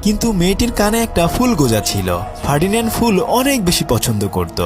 কিন্তু মেয়েটির কানে একটা ফুল গোজা ছিল। ফার্ডিন্যান্ড ফুল অনেক বেশি পছন্দ করত।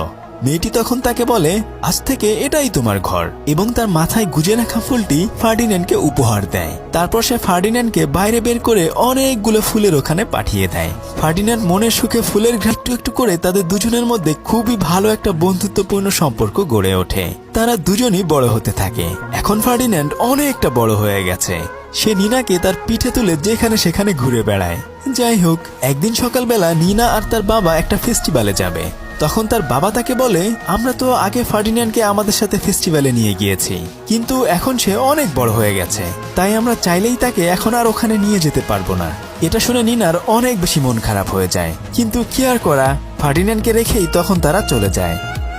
মেয়েটি তখন তাকে বলে, আজ থেকে এটাই তোমার ঘর, এবং তার মাথায় গুজে রাখা ফুলটি ফার্ডিন্যান্ডকে উপহার দেয়। তারপর সে ফার্ডিন্যান্ডকে বাইরে বের করে অনেকগুলো ফুলের ওখানে পাঠিয়ে দেয়। ফার্ডিন্যান্ড মনের সুখে ফুলের ঘ্রাণ একটু একটু করে তাদের দুজনের মধ্যে খুবই ভালো একটা বন্ধুত্বপূর্ণ সম্পর্ক গড়ে ওঠে। তারা দুজনই বড় হতে থাকে। এখন ফার্ডিন্যান্ড অনেকটা বড় হয়ে গেছে। সে নিনাকে তার পিঠে তুলে যেখানে সেখানে ঘুরে বেড়ায়। যাই হোক, একদিন সকালবেলা নিনা আর তার বাবা একটা ফেস্টিভ্যালে যাবে। তখন তার বাবা তাকে বলে, আমরা তো আগে ফার্ডিন্যান্ডকে আমাদের সাথে ফেস্টিভ্যালে নিয়ে গিয়েছি, কিন্তু এখন সে অনেক বড় হয়ে গেছে, তাই আমরা চাইলেই তাকে এখন আর ওখানে নিয়ে যেতে পারবো না। এটা শুনে নিনার অনেক বেশি মন খারাপ হয়ে যায়, কিন্তু কি আর করা, ফার্ডিন্যান্ডকে রেখেই তখন তারা চলে যায়।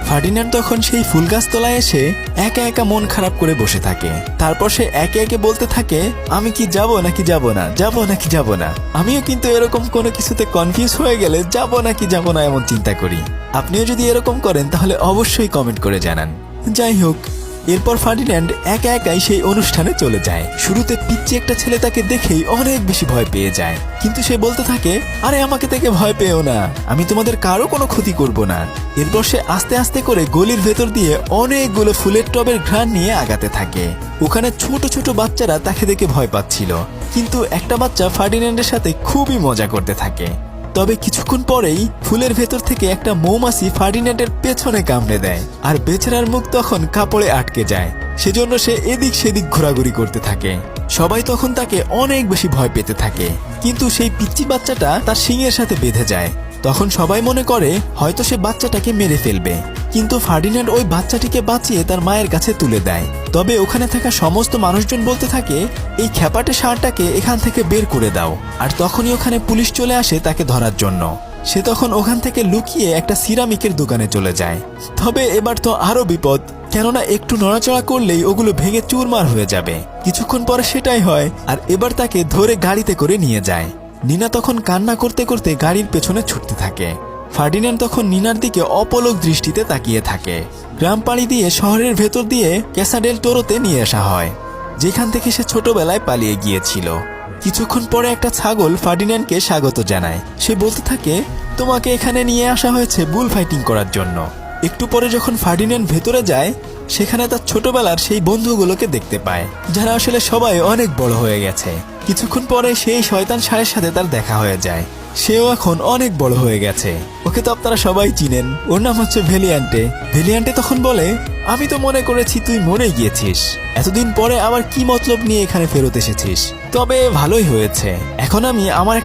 ফার্ডিন্যান্ড তখন সেই ফুল গাছতলায় এসে একা একা মন খারাপ করে বসে থাকে। তারপর সে একে একে বলতে থাকে, আমি কি যাব নাকি যাব না, যাব নাকি যাব না। আমিও কিন্তু এরকম কোনো কিছুতে কনফিউজ হয়ে গেলে যাব নাকি যাব না এমন চিন্তা করি। আপনিও যদি এরকম করেন তাহলে অবশ্যই কমেন্ট করে জানান। যাই হোক, এরপর ফার্ডিন্যান্ড একা একাই সেই অনুষ্ঠানে চলে যায়। শুরুতে পিচ্চি একটা ছেলে তাকে দেখেই অনেক বেশি ভয় পেয়ে যায়, কিন্তু সে বলতে থাকে, আরে আমাকে থেকে ভয় পেও না, আমি তোমাদের কারো কোনো ক্ষতি করব না। এরপর সে আস্তে আস্তে করে গলির ভেতর দিয়ে অনেকগুলো ফুলের টবের ঘ্রাণ নিয়ে আগাতে থাকে। ওখানে ছোট ছোট বাচ্চারা তাকে দেখে ভয় পাচ্ছিল, কিন্তু একটা বাচ্চা ফার্ডিন্যান্ডের সাথে খুবই মজা করতে থাকে। তবে কিছুক্ষণ পরেই ফুলের ভেতর থেকে একটা মৌমাছি ফার্ডিন্যান্ডের পেছনে কামড়ে দেয়, আর বেচারার মুখ তখন কাপড়ে আটকে যায়। সেজন্য সে এদিক সেদিক ঘোরাঘুরি করতে থাকে। সবাই তখন তাকে অনেক বেশি ভয় পেতে থাকে, কিন্তু সেই পিচ্চি বাচ্চাটা তার শিংয়ের সাথে বেঁধে যায়। তখন সবাই মনে করে হয়তো সে বাচ্চাটাকে মেরে ফেলবে, কিন্তু ফার্ডিন্যান্ড ওই বাচ্চাটিকে বাঁচিয়ে তার মায়ের কাছে তুলে দেয়। তবে ওখানে থাকা সমস্ত মানুষজন বলতে থাকে, এই খ্যাপাটে ষাঁড়টাকে এখান থেকে বের করে দাও। আর তখনই ওখানে পুলিশ চলে আসে তাকে ধরার জন্য। সে তখন ওখান থেকে লুকিয়ে একটা সিরামিকের দোকানে চলে যায়। তবে এবার তো আরো বিপদ, কেননা একটু নড়াচড়া করলেই ওগুলো ভেঙে চুরমার হয়ে যাবে। কিছুক্ষণ পরে সেটাই হয়, আর এবার তাকে ধরে গাড়িতে করে নিয়ে যায়। নিনা তখন কান্না করতে করতে গাড়ির পেছনে ছুটতে থাকে। ফার্ডিন্যান্ড তখন নিনার দিকে অপলক দৃষ্টিতে তাকিয়ে থাকে। গ্রাম পাড়ি দিয়ে শহরের ভেতর দিয়ে ক্যাসা ডেল টোরোতে নিয়ে আসা হয়, যেখান থেকে সে ছোটবেলায় পালিয়ে গিয়েছিল। কিছুক্ষণ পরে একটা ছাগল ফার্ডিন্যান্ডকে স্বাগত জানায়। সে বলতে থাকে, তোমাকে এখানে নিয়ে আসা হয়েছে বুল ফাইটিং করার জন্য। একটু পরে যখন ফার্ডিন্যান্ড ভেতরে যায়, সেখানে তার ছোটবেলার সেই বন্ধুগুলোকে দেখতে পায়, যারা আসলে সবাই অনেক বড় হয়ে গেছে। কিছুক্ষণ পরে সেই শয়তান ষাঁড়ের সাথে তার দেখা হয়ে যায়। সেও এখন অনেক বড় হয়ে গেছে। ওকে তো আপনারা সবাই চিনেন, ওর নাম হচ্ছে ভেলিয়ান্টে। ভেলিয়ান্টে তখন বলে, আমি তো মনে করেছি তুই মরে গিয়েছিস, এতদিন পরে আবার কি মতলব নিয়ে এখানে ফেরত এসেছিস। তবে ভালোই হয়েছে, এখন আমি আমার